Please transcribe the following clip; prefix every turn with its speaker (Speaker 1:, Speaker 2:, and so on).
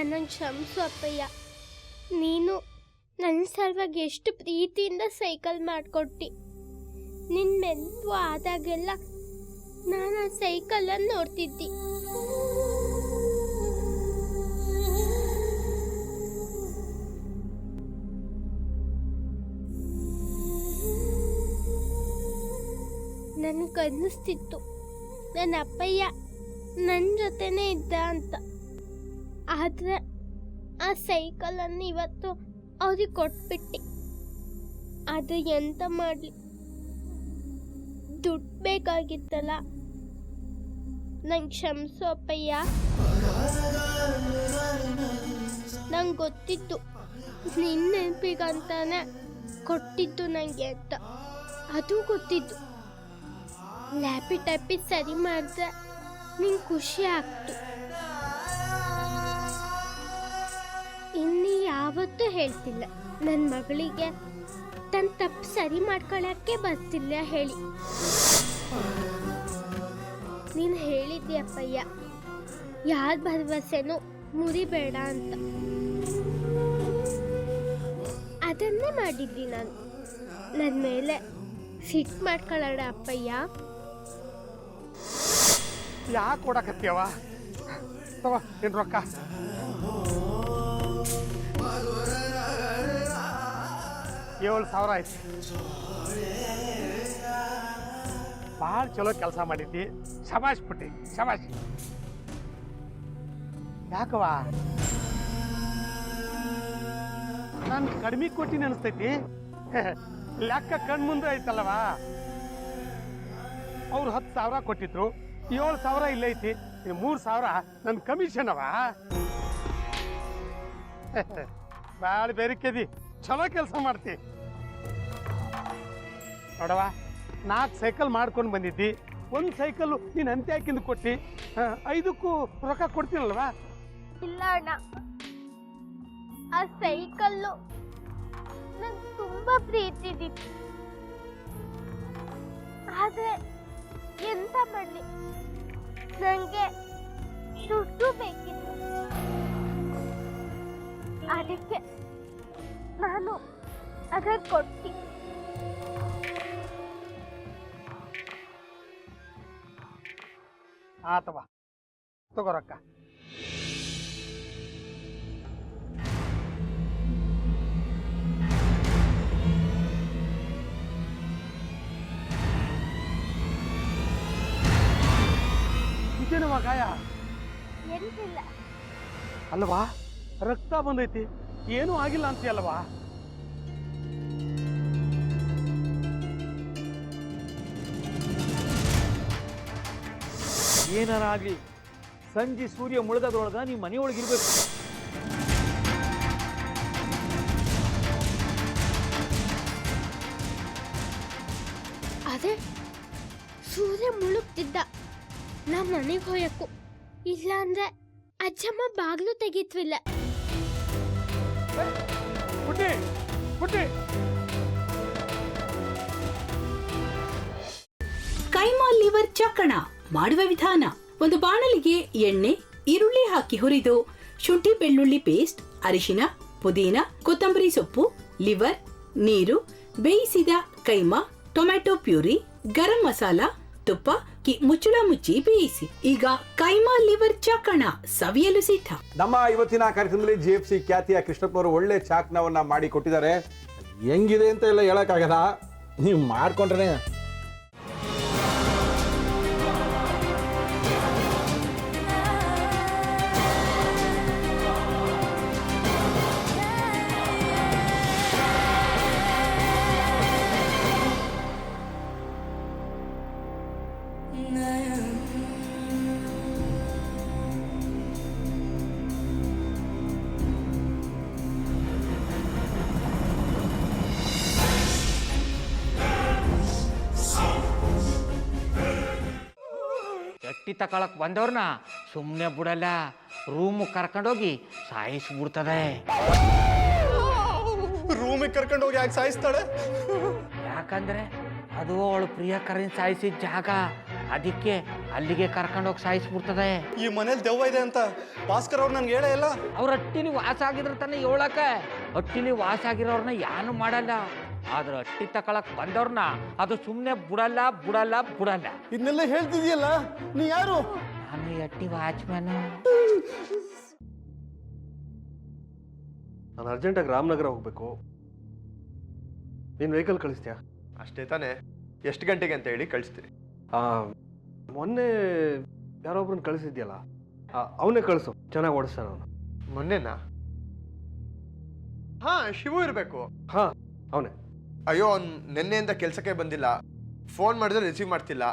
Speaker 1: ನನ್ನನ್ನು ಕ್ಷಮಿಸು ಅಪ್ಪಯ್ಯ. ನೀನು ನನ್ನ ಸಲುವಾಗಿ ಎಷ್ಟು ಪ್ರೀತಿಯಿಂದ ಸೈಕಲ್ ಮಾಡಿಕೊಟ್ಟಿ. ನಿನ್ನ ಮೆಂತು ಆದಾಗೆಲ್ಲ ನಾನು ಆ ಸೈಕಲನ್ನು ನೋಡ್ತಿದ್ದಿ. ನನಗನ್ನಿಸ್ತಿತ್ತು ನನ್ನ ಅಪ್ಪಯ್ಯ ನನ್ನ ಜೊತೆನೇ ಇದ್ದ ಅಂತ. ಆದರೆ ಆ ಸೈಕಲನ್ನು ಇವತ್ತು ಅವ್ರಿಗೆ ಕೊಟ್ಬಿಟ್ಟೆ. ಅದು ಎಂತ ಮಾಡಲಿ, ದುಡ್ಡು ಬೇಕಾಗಿತ್ತಲ್ಲ. ನಂಗೆ ಕ್ಷಮಿಸು ಅಪ್ಪಯ್ಯ. ನಂಗೆ ಗೊತ್ತಿತ್ತು ನಿನ್ನ ನೆನಪಿಗಂತಾನೆ ಕೊಟ್ಟಿದ್ದು ನನಗೆ ಅಂತ. ಅದು ಗೊತ್ತಿತ್ತು. ಲ್ಯಾಪಿ ಟೈಪಿ ಸರಿ ಮಾಡಿದ್ರೆ ನಿಂಗೆ ಖುಷಿ ಆಗ್ತು. ಇನ್ನು ಯಾವತ್ತೂ ಹೇಳ್ತಿಲ್ಲ ನನ್ನ ಮಗಳಿಗೆ ತನ್ನ ತಪ್ಪು ಸರಿ ಮಾಡ್ಕೊಳ್ಳೋಕ್ಕೆ ಬರ್ತಿಲ್ಲ ಹೇಳಿ. ನೀನು ಹೇಳಿದ್ದಿ ಅಪ್ಪಯ್ಯ, ಯಾರ ಭರವಸೆನೂ ಮುರಿಬೇಡ ಅಂತ. ಅದನ್ನೇ ಮಾಡಿದ್ದಿ ನಾನು. ನನ್ನ ಮೇಲೆ ಸಿಟ್ಟು ಮಾಡ್ಕೊಳ್ಳೋಣ ಅಪ್ಪಯ್ಯ.
Speaker 2: ಯಾಕೆ ಕೊಡಕತ್ತೀಯವ? ತಗೋ ನಿನ್ನ ರೊಕ್ಕ. $7,000 ಆಯ್ತು. ಭಾಳ ಚಲೋ ಕೆಲಸ ಮಾಡಿದ್ದಿ. ಶಬಾಷ್ ಪುಟ್ಟಿ, ಶಬಾಷ್. ಯಾಕವ ನಾನು ಕಡಿಮೆ ಕೊಟ್ಟಿನಿ ಅನಿಸ್ತೈತಿ? ಲೆಕ್ಕ ಕಣ್ಮುಂದೆ ಐತಲ್ಲವಾ. ಅವ್ರು 10,000 ಕೊಟ್ಟಿದ್ರು, 7,000 ಇಲ್ಲೈತಿ. 3,000 ನನ್ನ ಕಮಿಷನ್ ಅವ. ಭಾಳ ಬೇರಿಕೆದಿ, ಚಲೋ ಕೆಲಸ ಮಾಡ್ತಿ ನೋಡವ. 4 ಸೈಕಲ್ ಮಾಡ್ಕೊಂಡು ಬಂದಿದ್ದಿ. 1 ಸೈಕಲ್ ನೀನು ಅಂತ್ಯ ಹಾಕಿಂದ ಕೊಟ್ಟು 5ಕ್ಕೂ ರೊಕ್ಕ ಕೊಡ್ತೀನಲ್ವಾ?
Speaker 1: ಇಲ್ಲ ಅಣ್ಣ, ಆ ಸೈಕಲ್ಲು ನಂಗೆ ತುಂಬಾ ಪ್ರೀತಿದಿತ್ತು. ಆದ್ರೆ ಎಂತ ಮಾಡಲಿ, ನನಗೆ ದುಡ್ಡು ಬೇಕಿತ್ತು. ಅದಕ್ಕೆ ನಾನು ಅದಕ್ಕೆ ಕೊಟ್ಟಿ.
Speaker 2: ಆತವ, ತಗೋ ರೊಕ್ಕ. ಇದೇನವ ಗಾಯ?
Speaker 1: ಎಂತಿಲ್ಲ
Speaker 2: ಅಲ್ವಾ, ರಕ್ತ ಬಂದೈತಿ, ಏನೂ ಆಗಿಲ್ಲ ಅಂತೀಯಲ್ವಾ?
Speaker 3: ಏನಾರ ಆಗ್ಲಿ, ಸಂಜೆ ಸೂರ್ಯ ಮುಳುಗದ್ರೊಳಗ ನೀವು ಮನೆಯೊಳಗಿರ್ಬೇಕು.
Speaker 1: ಅದೇ ಸೂರ್ಯ ಮುಳುಗ್ತಿದ್ದ, ನಾ ಮನೆಗೆ ಹೋಯಕ್ಕೂ ಇಲ್ಲ ಅಂದ್ರೆ ಅಜ್ಜಮ್ಮ ಬಾಗ್ಲು ತೆಗಿತ್ವಿಲ್ಲ.
Speaker 2: ಪುಟ್ಟಿ, ಪುಟ್ಟಿ.
Speaker 4: ಕೈಮಾ ಲಿವರ್ ಚಕ್ಕಣ ಮಾಡುವ ವಿಧಾನ: ಒಂದು ಬಾಣಲಿಗೆ ಎಣ್ಣೆ, ಈರುಳ್ಳಿ ಹಾಕಿ ಹುರಿದು ಶುಂಠಿ ಬೆಳ್ಳುಳ್ಳಿ ಪೇಸ್ಟ್, ಅರಿಶಿನ, ಪುದೀನ, ಕೊತ್ತಂಬರಿ ಸೊಪ್ಪು, ಲಿವರ್, ನೀರು, ಬೇಯಿಸಿದ ಕೈಮಾ, ಟೊಮ್ಯಾಟೊ ಪ್ಯೂರಿ, ಗರಂ ಮಸಾಲ, ತುಪ್ಪ ಮುಚ್ಚಳ ಮುಚ್ಚಿ ಬೇಯಿಸಿ. ಈಗ ಕೈಮಾ ಲಿವರ್ ಚಾಕಣ ಸವಿಯಲು ಸಿದ್ಧ.
Speaker 5: ನಮ್ಮ ಇವತ್ತಿನ ಕಾರ್ಯಕ್ರಮದಲ್ಲಿ GFC ಖ್ಯಾತಿಯ ಕೃಷ್ಣಪ್ಪನವರು ಒಳ್ಳೆ ಚಾಕ್ನವನ್ನ ಮಾಡಿ ಕೊಟ್ಟಿದ್ದಾರೆ. ಹೆಂಗಿದೆ ಅಂತ ಎಲ್ಲ ಹೇಳಕ್ಕಾಗಲ್ಲ, ನೀವು ಮಾಡ್ಕೊಂಡ್ರೆ.
Speaker 6: ಎಟ್ಟಿ ತಕೊಳಕ್ ಬಂದವ್ರನ್ನ ಸುಮ್ಮನೆ ಬಿಡಲ್ಲ, ರೂಮ್ ಕರ್ಕೊಂಡೋಗಿ ಸಾಯಿಸ್ಬಿಡ್ತದೆ.
Speaker 7: ರೂಮಿಗೆ ಕರ್ಕೊಂಡೋಗಿ ಯಾಕೆ ಸಾಯಿಸ್ತಾಳೆ?
Speaker 6: ಯಾಕಂದ್ರೆ ಅದು ಅವಳು ಪ್ರಿಯಕರನ್ ಸಾಯಿಸಿದ ಜಾಗ. ಅದಕ್ಕೆ ಅಲ್ಲಿಗೆ ಕರ್ಕೊಂಡೋಗಿ ಸಾಯಿಸ್ಬಿಡ್ತದೆ.
Speaker 7: ಈ ಮನೇಲಿ ದೆವ್ವ ಇದೆ ಅಂತ ಭಾಸ್ಕರ್ ಅವ್ರು ನನ್ಗೆ ಹೇಳೇ ಇಲ್ಲ.
Speaker 6: ಅವ್ರ ಹಟ್ಟಿಲಿ ವಾಸ ಆಗಿದ್ರೆ ತಾನೆ ಹೇಳಕ. ಹಟ್ಟಿಲಿ ವಾಸ ಆಗಿರೋರ್ನ ಯಾನು ಮಾಡಲ್ಲ, ಆದ್ರೆ ಹಟ್ಟಿ ತಕೊಳಕ್ ಬಂದವ್ರನ್ನ ಅದು ಸುಮ್ಮನೆ ಬಿಡಲ್ಲ ಬಿಡಲ್ಲ ಬಿಡಲ್ಲ.
Speaker 7: ಇದನ್ನೆಲ್ಲ ಹೇಳ್ತಿದ್ಯಲ್ಲ, ನೀ ಯಾರು?
Speaker 6: ನಾನು ಈ ಹಟ್ಟಿ ವಾಚ್ಮ್ಯಾನು.
Speaker 8: ನಾನು ಅರ್ಜೆಂಟಾಗಿ ರಾಮನಗರ ಹೋಗ್ಬೇಕು. ನೀನು ವೆಹಿಕಲ್ ಕಳಿಸ್ತೀಯಾ?
Speaker 7: ಅಷ್ಟೇ ತಾನೇ, ಎಷ್ಟು ಗಂಟೆಗೆ ಅಂತ ಹೇಳಿ ಕಳಿಸ್ತೀನಿ.
Speaker 8: ಮೊನ್ನೆ ಯಾರೊಬ್ರನ್ನ ಕಳಿಸಿದ್ಯಲ್ಲ, ಅವನೇ ಕಳಿಸು, ಚೆನ್ನಾಗಿ ಓಡಿಸ್ತಾನೆ ಅವನು.
Speaker 7: ಮೊನ್ನೆನಾ? ಹಾ, ಶಿವು ಇರಬೇಕು.
Speaker 8: ಹಾಂ, ಅವನೇ.
Speaker 7: ಅಯ್ಯೋ, ಅವ್ನು ನಿನ್ನೆಯಿಂದ ಕೆಲಸಕ್ಕೆ ಬಂದಿಲ್ಲ. ಫೋನ್ ಮಾಡಿದ್ರೆ ರಿಸೀವ್ ಮಾಡ್ತಿಲ್ಲ.